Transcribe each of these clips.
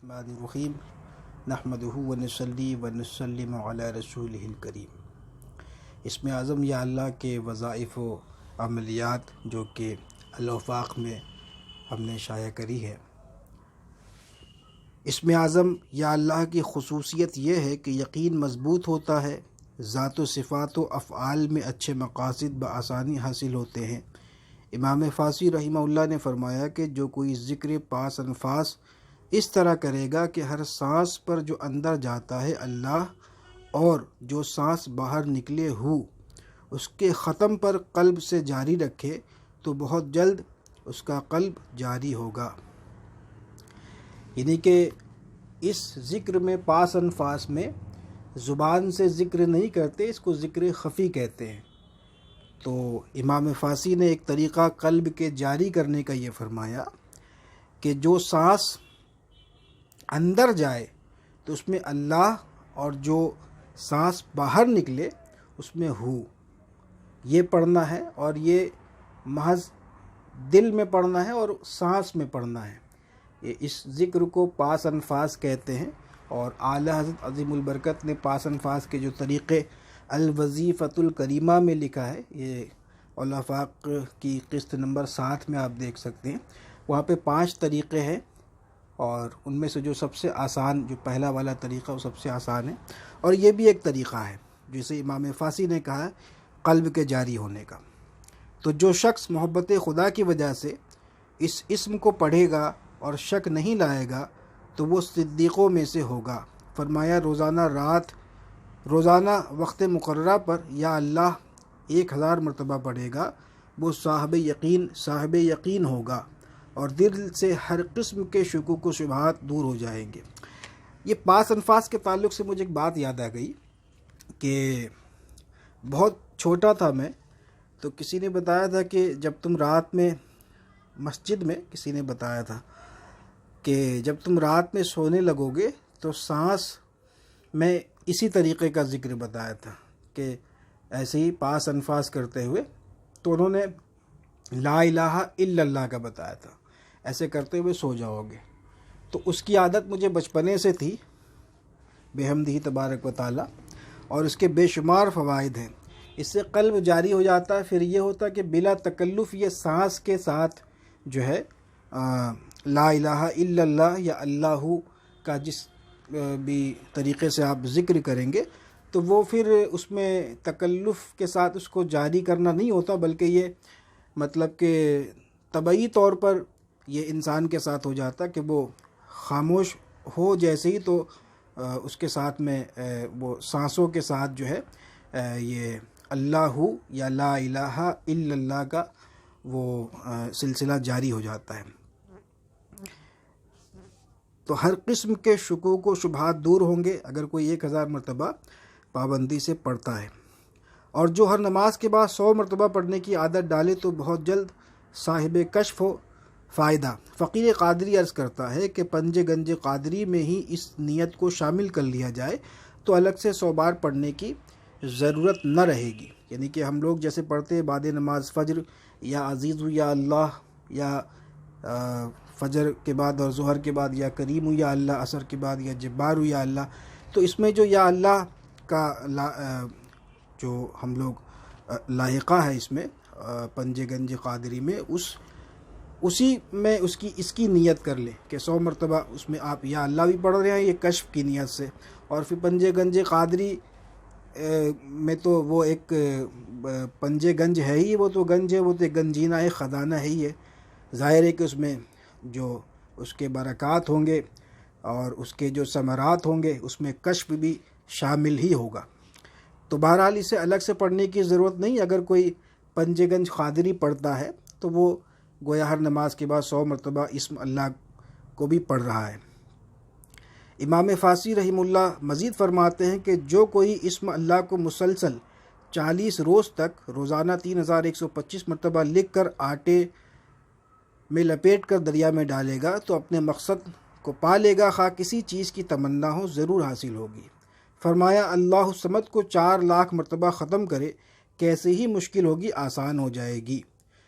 الرحمن الرحیم نحمدہ ونصلی ونسلم علی رسولہ الکریم۔ اسم اعظم یا اللہ کے وظائف و عملیات جو کہ الافاق میں ہم نے شائع کری ہے۔ اسم اعظم یا اللہ کی خصوصیت یہ ہے کہ یقین مضبوط ہوتا ہے، ذات و صفات و افعال میں اچھے مقاصد بآسانی حاصل ہوتے ہیں۔ امام فاسی رحمہ اللہ نے فرمایا کہ جو کوئی ذکر پاس انفاس اس طرح کرے گا کہ ہر سانس پر جو اندر جاتا ہے اللہ اور جو سانس باہر نکلے ہو اس کے ختم پر قلب سے جاری رکھے تو بہت جلد اس کا قلب جاری ہوگا۔ یعنی کہ اس ذکر میں پاس انفاس میں زبان سے ذکر نہیں کرتے، اس کو ذکر خفی کہتے ہیں۔ تو امام فاسی نے ایک طریقہ قلب کے جاری کرنے کا یہ فرمایا کہ جو سانس اندر جائے تو اس میں اللہ اور جو سانس باہر نکلے اس میں ہو، یہ پڑھنا ہے، اور یہ محض دل میں پڑھنا ہے اور سانس میں پڑھنا ہے۔ یہ اس ذکر کو پاس انفاس کہتے ہیں، اور اعلیٰ حضرت عظیم البرکت نے پاس انفاس کے جو طریقے الوظیفۃ الکریمہ میں لکھا ہے، یہ الافاق کی قسط نمبر 7 میں آپ دیکھ سکتے ہیں، وہاں پہ 5 طریقے ہیں، اور ان میں سے جو سب سے آسان، جو پہلا والا طریقہ وہ سب سے آسان ہے، اور یہ بھی ایک طریقہ ہے جسے امام فاسی نے کہا ہے قلب کے جاری ہونے کا۔ تو جو شخص محبت خدا کی وجہ سے اس اسم کو پڑھے گا اور شک نہیں لائے گا تو وہ صدیقوں میں سے ہوگا۔ فرمایا روزانہ وقت مقررہ پر یا اللہ 1000 مرتبہ پڑھے گا وہ صاحب یقین ہوگا، اور دل سے ہر قسم کے شکوک و شبہات دور ہو جائیں گے۔ یہ پاس انفاس کے تعلق سے مجھے ایک بات یاد آ گئی کہ بہت چھوٹا تھا میں، تو کسی نے بتایا تھا کہ جب تم رات میں مسجد میں کسی نے بتایا تھا کہ جب تم رات میں سونے لگو گے تو سانس میں اسی طریقے کا ذکر بتایا تھا کہ ایسے ہی پاس انفاس کرتے ہوئے، تو انہوں نے لا الہ الا اللہ کا بتایا تھا، ایسے کرتے ہوئے سو جاؤ گے۔ تو اس کی عادت مجھے بچپنے سے تھی بحمدہ تبارک و تعالی، اور اس کے بے شمار فوائد ہیں۔ اس سے قلب جاری ہو جاتا ہے، پھر یہ ہوتا ہے کہ بلا تکلف یہ سانس کے ساتھ جو ہے لا الہ الا اللہ یا اللہ کا جس بھی طریقے سے آپ ذکر کریں گے تو وہ پھر اس میں تکلف کے ساتھ اس کو جاری کرنا نہیں ہوتا، بلکہ یہ مطلب کہ طبعی طور پر یہ انسان کے ساتھ ہو جاتا کہ وہ خاموش ہو جیسے ہی تو اس کے ساتھ میں وہ سانسوں کے ساتھ جو ہے یہ اللہ یا لا الہ الا اللہ کا وہ سلسلہ جاری ہو جاتا ہے۔ تو ہر قسم کے شکوک و شبہات دور ہوں گے اگر کوئی 1000 مرتبہ پابندی سے پڑھتا ہے، اور جو ہر نماز کے بعد 100 مرتبہ پڑھنے کی عادت ڈالے تو بہت جلد صاحب کشف ہو فائدہ۔ فقیر قادری عرض کرتا ہے کہ پنج گنج قادری میں ہی اس نیت کو شامل کر لیا جائے تو الگ سے 100 بار پڑھنے کی ضرورت نہ رہے گی۔ یعنی کہ ہم لوگ جیسے پڑھتے ہیں بعد نماز فجر یا عزیز یا اللہ، یا فجر کے بعد اور ظہر کے بعد یا کریم یا اللہ، عصر کے بعد یا جبار یا اللہ، تو اس میں جو یا اللہ کا جو ہم لوگ لاحقہ ہے اس میں پنج گنج قادری میں، اسی میں اس کی نیت کر لیں کہ 100 مرتبہ اس میں آپ یا اللہ بھی پڑھ رہے ہیں یہ کشف کی نیت سے، اور پھر پنج گنج قادری میں تو وہ ایک پنج گنج ہے ہی، وہ تو گنج ہے، وہ تو ایک گنجینہ ہے، خزانہ ہے ہی ہے، ظاہر ہے کہ اس میں جو اس کے برکات ہوں گے اور اس کے جو ثمرات ہوں گے اس میں کشف بھی شامل ہی ہوگا۔ تو بہرحال اسے الگ سے پڑھنے کی ضرورت نہیں، اگر کوئی پنج گنج قادری پڑھتا ہے تو وہ گویا ہر نماز کے بعد 100 مرتبہ اسم اللہ کو بھی پڑھ رہا ہے۔ امام فاسی رحمہ اللہ مزید فرماتے ہیں کہ جو کوئی اسم اللہ کو مسلسل 40 روز تک روزانہ 3125 مرتبہ لکھ کر آٹے میں لپیٹ کر دریا میں ڈالے گا تو اپنے مقصد کو پا لے گا، خواہ کسی چیز کی تمنا ہو ضرور حاصل ہوگی۔ فرمایا اللہ الصمد کو 4 لاکھ مرتبہ ختم کرے، کیسے ہی مشکل ہوگی آسان ہو جائے گی۔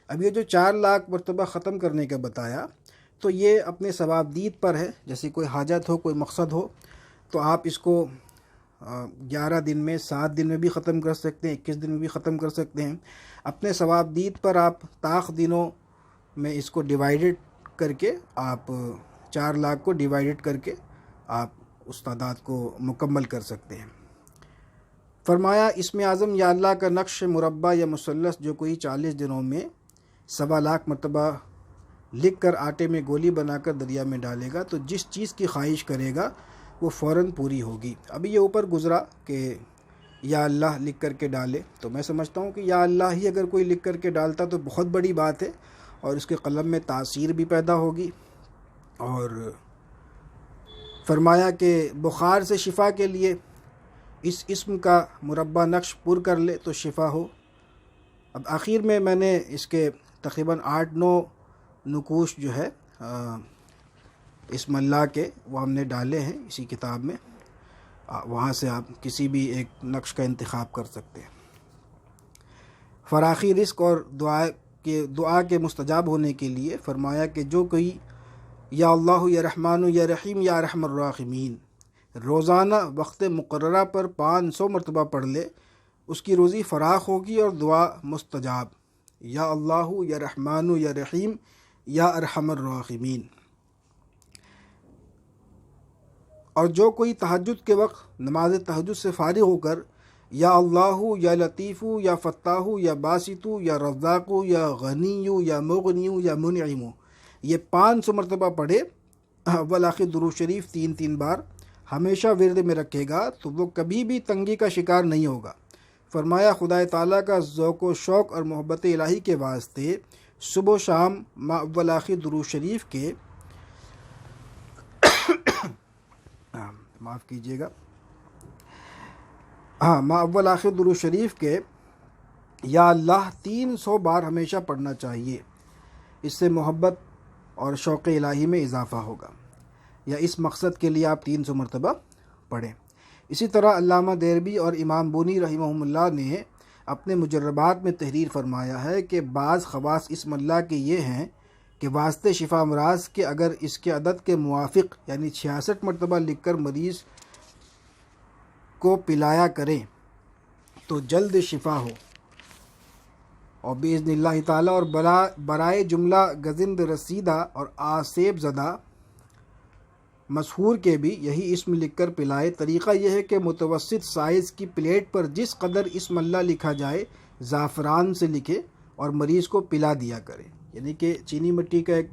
اب یہ جو 4 لاکھ مرتبہ ختم کرنے کا بتایا تو یہ اپنے ثوابدید پر ہے، جیسے کوئی حاجت ہو، کوئی مقصد ہو تو آپ اس کو 11 دن میں، 7 دن میں بھی ختم کر سکتے ہیں، 21 دن میں بھی ختم کر سکتے ہیں۔ اپنے ثوابدید پر آپ طاق دنوں میں اس کو ڈیوائیڈڈ کر کے، آپ 4 لاکھ کو ڈیوائیڈڈ کر کے آپ اس تعداد کو مکمل کر سکتے ہیں۔ فرمایا اسم اعظم یا اللہ کا نقش مربع یا مثلث جو کوئی 40 دنوں میں 1.25 لاکھ مرتبہ لکھ کر آٹے میں گولی بنا کر دریا میں ڈالے گا تو جس چیز کی خواہش کرے گا وہ فوراً پوری ہوگی۔ ابھی یہ اوپر گزرا کہ یا اللہ لکھ کر کے ڈالے، تو میں سمجھتا ہوں کہ یا اللہ ہی اگر کوئی لکھ کر کے ڈالتا تو بہت بڑی بات ہے، اور اس کے قلم میں تاثیر بھی پیدا ہوگی۔ اور فرمایا کہ بخار سے شفا کے لیے اس اسم کا مربع نقش پر کر لے تو شفا ہو۔ اب آخر میں نے اس کے تقریباً 8-9 نقوش جو ہے اسم اللہ کے وہ ہم نے ڈالے ہیں اسی کتاب میں، وہاں سے آپ کسی بھی ایک نقش کا انتخاب کر سکتے ہیں۔ فراخی رزق اور دعا کے مستجاب ہونے کے لیے فرمایا کہ جو کوئی یا اللہ یا رحمان یا رحیم یا ارحم الراحمین روزانہ وقت مقررہ پر 500 مرتبہ پڑھ لے، اس کی روزی فراخ ہوگی اور دعا مستجاب۔ یا اللہ یا رحمان یا رحیم یا ارحم الراحمین۔ اور جو کوئی تہجد کے وقت نماز تہجد سے فارغ ہو کر یا اللہ یا لطیف یا فتاح یا باسط یا رزاق یا غنی یا مغنی یا منعم یہ 500 مرتبہ پڑھے، اول آخر درود شریف 3 بار ہمیشہ ورد میں رکھے گا تو وہ کبھی بھی تنگی کا شکار نہیں ہوگا۔ فرمایا خدا تعالیٰ کا ذوق و شوق اور محبت الہی کے واسطے صبح و شام ما اول آخر درود شریف کے معاف کیجیے گا ما اول آخر درود شریف کے یا اللہ 300 بار ہمیشہ پڑھنا چاہیے۔ اس سے محبت اور شوق الہی میں اضافہ ہوگا، یا اس مقصد کے لیے آپ 300 مرتبہ پڑھیں۔ اسی طرح علامہ دیربی اور امام بونی رحمہم اللہ نے اپنے مجربات میں تحریر فرمایا ہے کہ بعض خواص اسم اللہ کے یہ ہیں کہ واسطے شفا امراض کے اگر اس کے عدد کے موافق یعنی 66 مرتبہ لکھ کر مریض کو پلایا کریں تو جلد شفا ہو، اور باذن اللہ تعالیٰ اور برائے جملہ گزند رسیدہ اور آسیب زدہ مسحور کے بھی یہی اسم لکھ کر پلائے۔ طریقہ یہ ہے کہ متوسط سائز کی پلیٹ پر جس قدر اسم اللہ لکھا جائے زعفران سے لکھے اور مریض کو پلا دیا کرے، یعنی کہ چینی مٹی کا ایک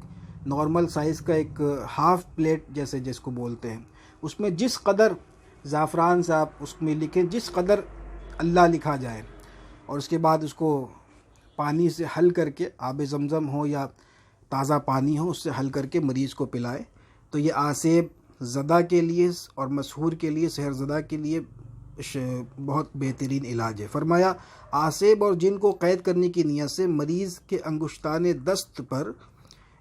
نارمل سائز کا ایک ہاف پلیٹ جیسے جس کو بولتے ہیں، اس میں جس قدر زعفران سے آپ اس میں لکھیں، جس قدر اللہ لکھا جائے، اور اس کے بعد اس کو پانی سے حل کر کے آب زمزم ہو یا تازہ پانی ہو اس سے حل کر کے مریض کو پلائے تو یہ آسیب زدہ کے لیے اور مسحور کے لیے، سحر زدہ کے لیے بہت بہترین علاج ہے۔ فرمایا آسیب اور جن کو قید کرنے کی نیت سے مریض کے انگشتان دست پر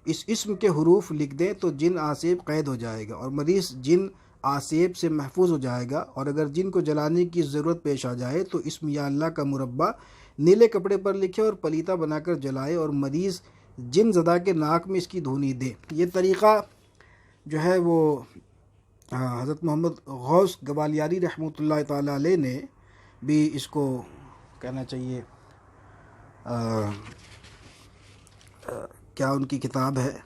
اس اسم کے حروف لکھ دیں تو جن آسیب قید ہو جائے گا اور مریض جن آسیب سے محفوظ ہو جائے گا، اور اگر جن کو جلانے کی ضرورت پیش آ جائے تو اسم یا اللہ کا مربع نیلے کپڑے پر لکھے اور پلیتا بنا کر جلائے اور مریض جن زدہ کے ناک میں اس کی دھونی دے۔ یہ طریقہ جو ہے وہ حضرت محمد غوث گوالیاری رحمۃ اللہ تعالیٰ علیہ نے بھی اس کو کہنا چاہیے کیا ان کی کتاب ہے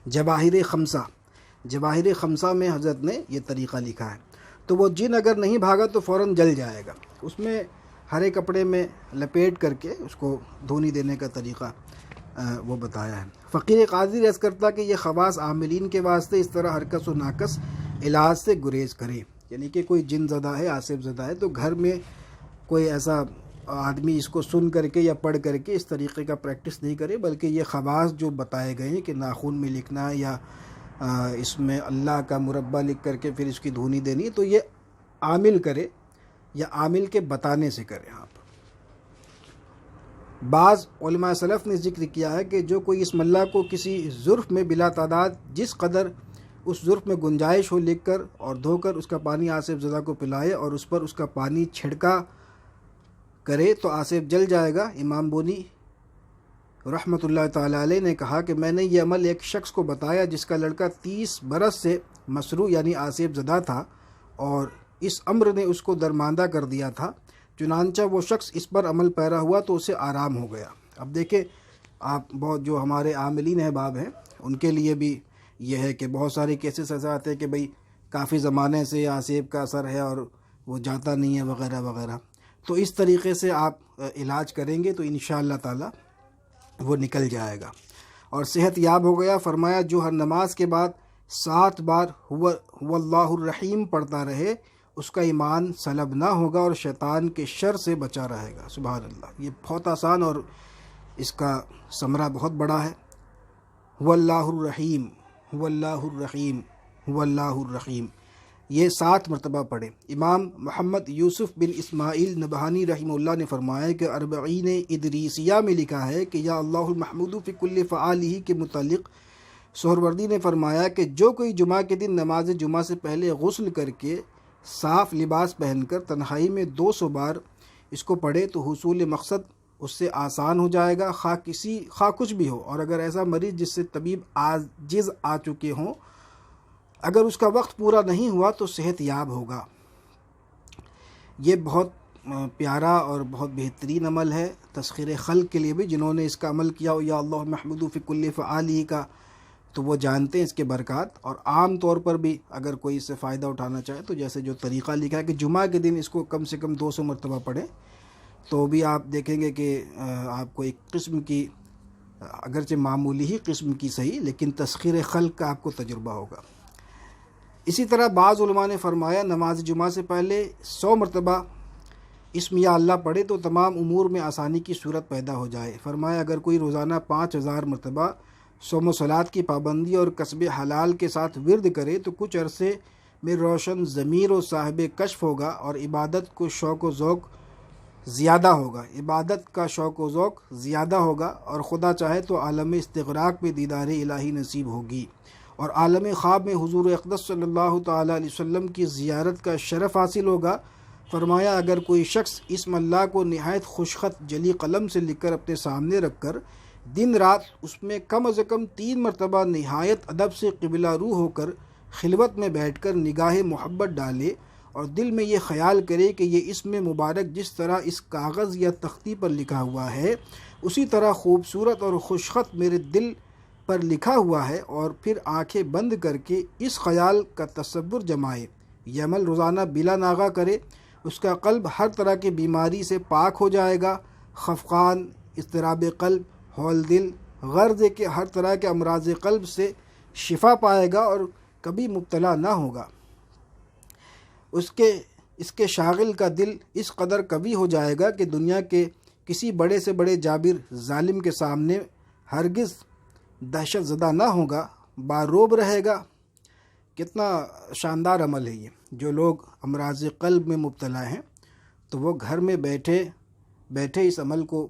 جواہر خمسہ میں حضرت نے یہ طریقہ لکھا ہے۔ تو وہ جن اگر نہیں بھاگا تو فوراً جل جائے گا، اس میں ہرے کپڑے میں لپیٹ کر کے اس کو دھونی دینے کا طریقہ وہ بتایا ہے۔ فقیر قاضی عرض کرتا کہ یہ خواص عاملین کے واسطے اس طرح ہرکس و ناکس علاج سے گریز کرے، یعنی کہ کوئی جن زدہ ہے، آصف زدہ ہے تو گھر میں کوئی ایسا آدمی اس کو سن کر کے یا پڑھ کر کے اس طریقے کا پریکٹس نہیں کرے، بلکہ یہ خواص جو بتائے گئے ہیں کہ ناخن میں لکھنا یا اس میں اللہ کا مربع لکھ کر کے پھر اس کی دھونی دینی، تو یہ عامل کرے یا عامل کے بتانے سے کرے۔ آپ بعض علماء سلف نے ذکر کیا ہے کہ جو کوئی اسم اللہ کو کسی ظرف میں بلا تعداد جس قدر اس ظرف میں گنجائش ہو لکھ کر اور دھو کر اس کا پانی آصف زدہ کو پلائے اور اس پر اس کا پانی چھڑکا کرے تو آصف جل جائے گا۔ امام بونی رحمۃ اللہ تعالیٰ علیہ نے کہا کہ میں نے یہ عمل ایک شخص کو بتایا جس کا لڑکا 30 برس سے مسروع یعنی آسیب زدہ تھا، اور اس امر نے اس کو درماندہ کر دیا تھا، چنانچہ وہ شخص اس پر عمل پیرا ہوا تو اسے آرام ہو گیا۔ اب دیکھیں آپ، بہت جو ہمارے عاملین احباب ہیں ان کے لیے بھی یہ ہے کہ بہت سارے کیسز ایسے آتے ہیں کہ بھئی کافی زمانے سے آسیب کا اثر ہے اور وہ جاتا نہیں ہے وغیرہ وغیرہ، تو اس طریقے سے آپ علاج کریں گے تو انشاءاللہ تعالی وہ نکل جائے گا اور صحت یاب ہو گیا۔ فرمایا جو ہر نماز کے بعد 7 بار هو اللہ الرحیم پڑھتا رہے اس کا ایمان سلب نہ ہوگا اور شیطان کے شر سے بچا رہے گا۔ سبحان اللہ، یہ بہت آسان اور اس کا ثمرہ بہت بڑا ہے۔ هو اللہ الرحیم، هو اللہ الرحیم، هو اللہ الرحیم، یہ 7 مرتبہ پڑھیں۔ امام محمد یوسف بن اسماعیل نبہانی رحمہ اللہ نے فرمایا کہ 40 ادریسیہ میں لکھا ہے کہ یا اللہ المحمود فی کل فعالہ کے متعلق سہروردی نے فرمایا کہ جو کوئی جمعہ کے دن نماز جمعہ سے پہلے غسل کر کے صاف لباس پہن کر تنہائی میں 200 بار اس کو پڑھے تو حصول مقصد اس سے آسان ہو جائے گا، خواہ کچھ بھی ہو۔ اور اگر ایسا مریض جس سے طبیب عاجز آ چکے ہوں، اگر اس کا وقت پورا نہیں ہوا تو صحت یاب ہوگا۔ یہ بہت پیارا اور بہت بہترین عمل ہے تسخیر خلق کے لیے بھی، جنہوں نے اس کا عمل کیا یا اللہ محمود فی کل فعالہ کا، تو وہ جانتے ہیں اس کے برکات۔ اور عام طور پر بھی اگر کوئی اس سے فائدہ اٹھانا چاہے تو جیسے جو طریقہ لکھا ہے کہ جمعہ کے دن اس کو کم سے کم 200 مرتبہ پڑھیں، تو بھی آپ دیکھیں گے کہ آپ کو ایک قسم کی، اگرچہ معمولی ہی قسم کی صحیح، لیکن تسخیر خلق کا آپ کو تجربہ ہوگا۔ اسی طرح بعض علماء نے فرمایا نماز جمعہ سے پہلے 100 مرتبہ اسم یا اللہ پڑھے تو تمام امور میں آسانی کی صورت پیدا ہو جائے۔ فرمایا اگر کوئی روزانہ 5000 مرتبہ صوم و صلات کی پابندی اور کسب حلال کے ساتھ ورد کرے تو کچھ عرصے میں روشن ضمیر و صاحب کشف ہوگا اور عبادت کو شوق و ذوق زیادہ ہوگا، عبادت کا شوق و ذوق زیادہ ہوگا، اور خدا چاہے تو عالم استغراق میں دیدار الہی نصیب ہوگی، اور عالم خواب میں حضور اقدس صلی اللہ تعالیٰ علیہ وسلم کی زیارت کا شرف حاصل ہوگا۔ فرمایا اگر کوئی شخص اسم اللہ کو نہایت خوشخط جلی قلم سے لکھ کر اپنے سامنے رکھ کر دن رات اس میں کم از کم 3 مرتبہ نہایت ادب سے قبلہ رو ہو کر خلوت میں بیٹھ کر نگاہ محبت ڈالے اور دل میں یہ خیال کرے کہ یہ اسم مبارک جس طرح اس کاغذ یا تختی پر لکھا ہوا ہے اسی طرح خوبصورت اور خوشخط میرے دل پر لکھا ہوا ہے، اور پھر آنکھیں بند کر کے اس خیال کا تصور جمائے، یہ عمل روزانہ بلا ناغہ کرے، اس کا قلب ہر طرح کی بیماری سے پاک ہو جائے گا، خفقان، اضطراب قلب، ہول دل، غرض کے ہر طرح کے امراض قلب سے شفا پائے گا اور کبھی مبتلا نہ ہوگا۔ اس کے شاغل کا دل اس قدر قوی ہو جائے گا کہ دنیا کے کسی بڑے سے بڑے جابر ظالم کے سامنے ہرگز دہشت زدہ نہ ہوگا، باروب رہے گا۔ کتنا شاندار عمل ہے یہ۔ جو لوگ امراض قلب میں مبتلا ہیں تو وہ گھر میں بیٹھے اس عمل کو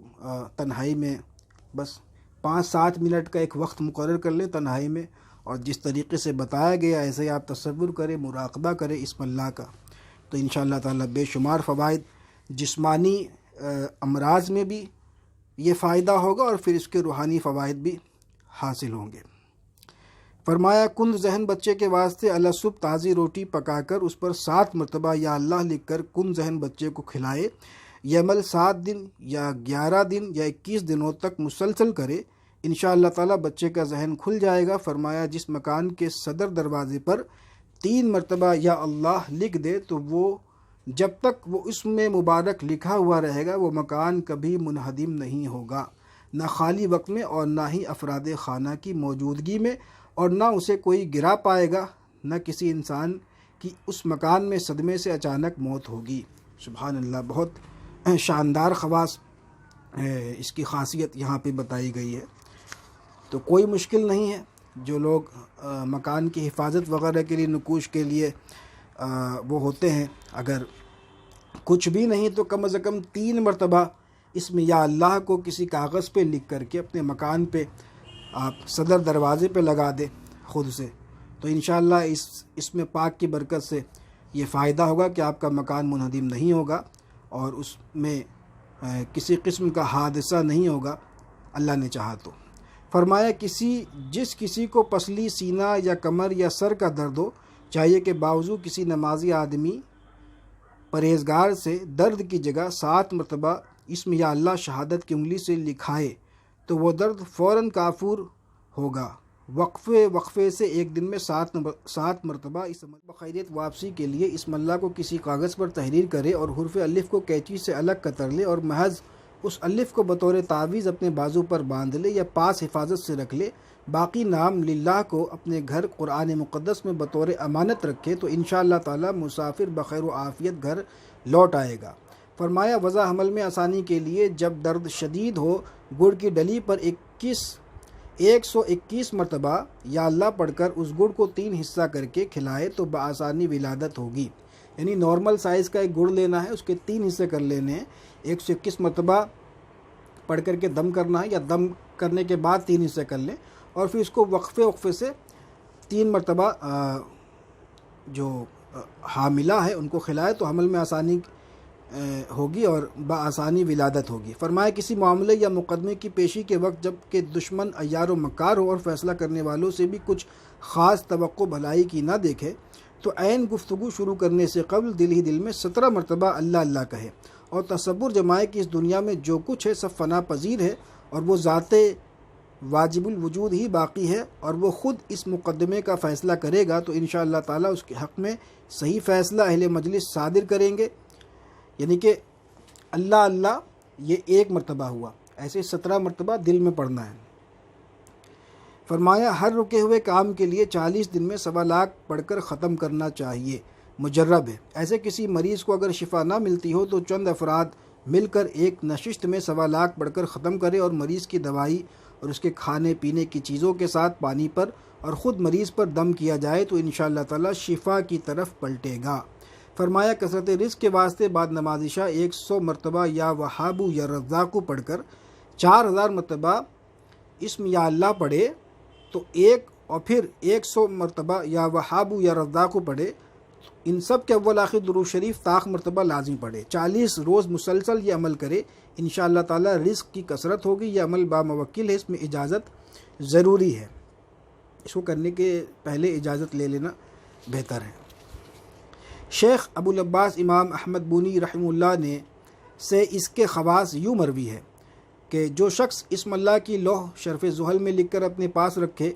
تنہائی میں بس 5-7 منٹ کا ایک وقت مقرر کر لیں تنہائی میں، اور جس طریقے سے بتایا گیا ایسے ہی آپ تصور کریں، مراقبہ کریں اسم اللہ کا، تو انشاءاللہ تعالی بے شمار فوائد، جسمانی امراض میں بھی یہ فائدہ ہوگا اور پھر اس کے روحانی فوائد بھی حاصل ہوں گے۔ فرمایا کند ذہن بچے کے واسطے اللہ صبح تازی روٹی پکا کر اس پر 7 مرتبہ یا اللہ لکھ کر کند ذہن بچے کو کھلائے، یہ عمل 7 دن یا 11 دن یا 21 دنوں تک مسلسل کرے، انشاءاللہ تعالی بچے کا ذہن کھل جائے گا۔ فرمایا جس مکان کے صدر دروازے پر 3 مرتبہ یا اللہ لکھ دے تو وہ جب تک وہ اس میں مبارک لکھا ہوا رہے گا وہ مکان کبھی منہدم نہیں ہوگا، نہ خالی وقت میں اور نہ ہی افراد خانہ کی موجودگی میں، اور نہ اسے کوئی گرا پائے گا، نہ کسی انسان کی اس مکان میں صدمے سے اچانک موت ہوگی۔ سبحان اللہ، بہت شاندار خواص اس کی خاصیت یہاں پہ بتائی گئی ہے۔ تو کوئی مشکل نہیں ہے، جو لوگ مکان کی حفاظت وغیرہ کے لیے نکوش کے لیے وہ ہوتے ہیں، اگر کچھ بھی نہیں تو کم از کم 3 مرتبہ اسم یا اللہ کو کسی کاغذ پہ لکھ کر کے اپنے مکان پہ آپ صدر دروازے پہ لگا دیں خود سے، تو انشاءاللہ اس میں پاک کی برکت سے یہ فائدہ ہوگا کہ آپ کا مکان منہدم نہیں ہوگا اور اس میں کسی قسم کا حادثہ نہیں ہوگا، اللہ نے چاہا تو۔ فرمایا جس کسی کو پسلی سینہ یا کمر یا سر کا درد ہو، چاہیے کہ باوضو کسی نمازی آدمی پرہیزگار سے درد کی جگہ 7 مرتبہ اسم یا اللہ شہادت کی انگلی سے لکھائے تو وہ درد فوراً کافور ہوگا۔ وقفے سے ایک دن میں 7 مرتبہ اس عمل بخیریت واپسی کے لیے اسم اللہ کو کسی کاغذ پر تحریر کرے اور حرف الف کو قینچی سے الگ کتر لے اور محض اس الف کو بطور تعویذ اپنے بازو پر باندھ لے یا پاس حفاظت سے رکھ لے، باقی نام للہ کو اپنے گھر قرآن مقدس میں بطور امانت رکھے تو انشاءاللہ تعالی مسافر بخیر و عافیت گھر لوٹ آئے گا۔ فرمایا وضع حمل میں آسانی کے لیے جب درد شدید ہو، گڑ کی ڈلی پر 121 مرتبہ یا اللہ پڑھ کر اس گڑ کو 3 حصہ کر کے کھلائے تو بآسانی ولادت ہوگی۔ یعنی نارمل سائز کا ایک گڑ لینا ہے، اس کے 3 حصے کر لینے ہیں، 121 مرتبہ پڑھ کر کے دم کرنا ہے یا دم کرنے کے بعد 3 حصے کر لیں اور پھر اس کو وقفے سے 3 مرتبہ جو حاملہ ہے ان کو کھلائے تو حمل میں آسانی ہوگی اور بآسانی ولادت ہوگی۔ فرمایا کسی معاملے یا مقدمے کی پیشی کے وقت جب کہ دشمن عیار و مکار ہو اور فیصلہ کرنے والوں سے بھی کچھ خاص توقع بھلائی کی نہ دیکھے تو عین گفتگو شروع کرنے سے قبل دل ہی دل میں 17 مرتبہ اللہ اللہ کہے اور تصور جمائے کہ اس دنیا میں جو کچھ ہے سب فنا پذیر ہے اور وہ ذات واجب الوجود ہی باقی ہے اور وہ خود اس مقدمے کا فیصلہ کرے گا تو انشاءاللہ تعالیٰ اس کے حق میں صحیح فیصلہ اہل مجلس صادر کریں گے۔ یعنی کہ اللہ اللہ یہ 1 مرتبہ ہوا، ایسے 17 مرتبہ دل میں پڑھنا ہے۔ فرمایا ہر رکے ہوئے کام کے لیے 40 دن میں 1.25 لاکھ پڑھ کر ختم کرنا چاہیے، مجرب ہے۔ ایسے کسی مریض کو اگر شفا نہ ملتی ہو تو چند افراد مل کر ایک نشست میں 1.25 لاکھ پڑھ کر ختم کرے اور مریض کی دوائی اور اس کے کھانے پینے کی چیزوں کے ساتھ پانی پر اور خود مریض پر دم کیا جائے تو انشاءاللہ تعالی شفا کی طرف پلٹے گا۔ فرمایا کثرت رزق کے واسطے بعد نماز عشاء 100 مرتبہ یا وہابو یا رزاقو پڑھ کر 4000 مرتبہ اسم یا اللہ پڑھے تو اور پھر 100 مرتبہ یا وہابو یا رزاقو پڑھے، ان سب کے اول آخر درود شریف طاق مرتبہ لازمی پڑھے۔ 40 روز مسلسل یہ عمل کرے، انشاءاللہ تعالی رزق کی کثرت ہوگی۔ یہ عمل باموکل ہے، اس میں اجازت ضروری ہے، اس کو کرنے کے پہلے اجازت لے لینا بہتر ہے۔ شیخ ابو العباس امام احمد بونی رحمہ اللہ نے سے اس کے خواص یوں مروی ہے کہ جو شخص اسم اللہ کی لوح شرف زحل میں لکھ کر اپنے پاس رکھے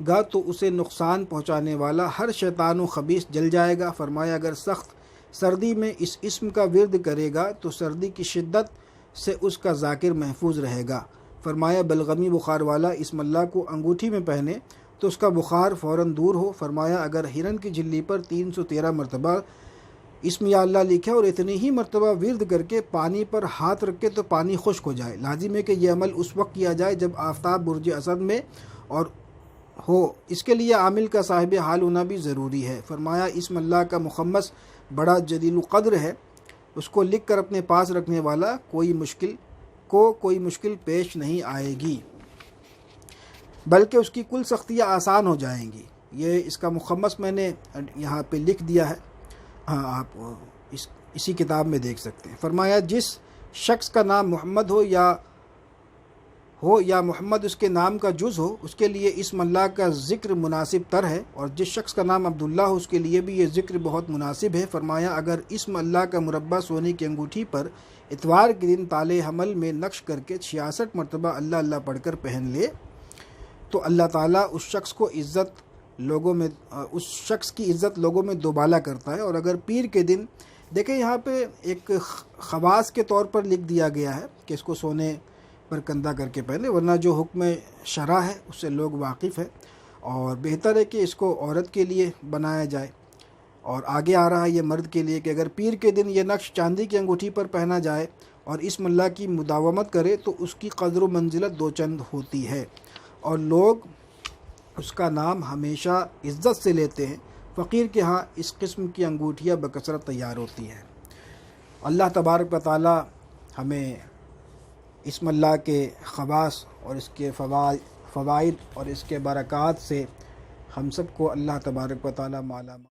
گا تو اسے نقصان پہنچانے والا ہر شیطان و خبیث جل جائے گا۔ فرمایا اگر سخت سردی میں اس اسم کا ورد کرے گا تو سردی کی شدت سے اس کا ذاکر محفوظ رہے گا۔ فرمایا بلغمی بخار والا اسم اللہ کو انگوٹھی میں پہنے تو اس کا بخار فوراً دور ہو۔ فرمایا اگر ہرن کی جھلی پر 313 مرتبہ اسم یا اللہ لکھے اور اتنی ہی مرتبہ ورد کر کے پانی پر ہاتھ رکھے تو پانی خشک ہو جائے۔ لازم ہے کہ یہ عمل اس وقت کیا جائے جب آفتاب برج اسد میں اور ہو، اس کے لیے عامل کا صاحب حال ہونا بھی ضروری ہے۔ فرمایا اسم اللہ کا مخمس بڑا جلیل القدر ہے، اس کو لکھ کر اپنے پاس رکھنے والا کوئی مشکل پیش نہیں آئے گی بلکہ اس کی کل سختیاں آسان ہو جائیں گی۔ یہ اس کا مخمس میں نے یہاں پہ لکھ دیا ہے، ہاں آپ اسی کتاب میں دیکھ سکتے ہیں۔ فرمایا جس شخص کا نام محمد ہو یا محمد اس کے نام کا جز ہو، اس کے لیے اسم اللہ کا ذکر مناسب تر ہے، اور جس شخص کا نام عبداللہ ہو اس کے لیے بھی یہ ذکر بہت مناسب ہے۔ فرمایا اگر اسم اللہ کا مربع سونے کی انگوٹھی پر اتوار کے دن تالے حمل میں نقش کر کے 66 مرتبہ اللہ اللہ پڑھ کر پہن لے تو اللہ تعالیٰ اس شخص کی عزت لوگوں میں دوبالا کرتا ہے۔ اور اگر پیر کے دن دیکھیں یہاں پہ ایک خواص کے طور پر لکھ دیا گیا ہے کہ اس کو سونے پر کندھا کر کے پہنے، ورنہ جو حکم شرع ہے اس سے لوگ واقف ہیں اور بہتر ہے کہ اس کو عورت کے لیے بنایا جائے۔ اور آگے آ رہا ہے یہ مرد کے لیے کہ اگر پیر کے دن یہ نقش چاندی کی انگوٹھی پر پہنا جائے اور اسم اللہ کی مداومت کرے تو اس کی قدر و منزلت 2 چند ہوتی ہے اور لوگ اس کا نام ہمیشہ عزت سے لیتے ہیں۔ فقیر کے ہاں اس قسم کی انگوٹھیاں بکثرت تیار ہوتی ہیں۔ اللہ تبارک و تعالی ہمیں اسم اللہ کے خواص اور اس کے فوائد اور اس کے برکات سے ہم سب کو اللہ تبارک و تعالی مالا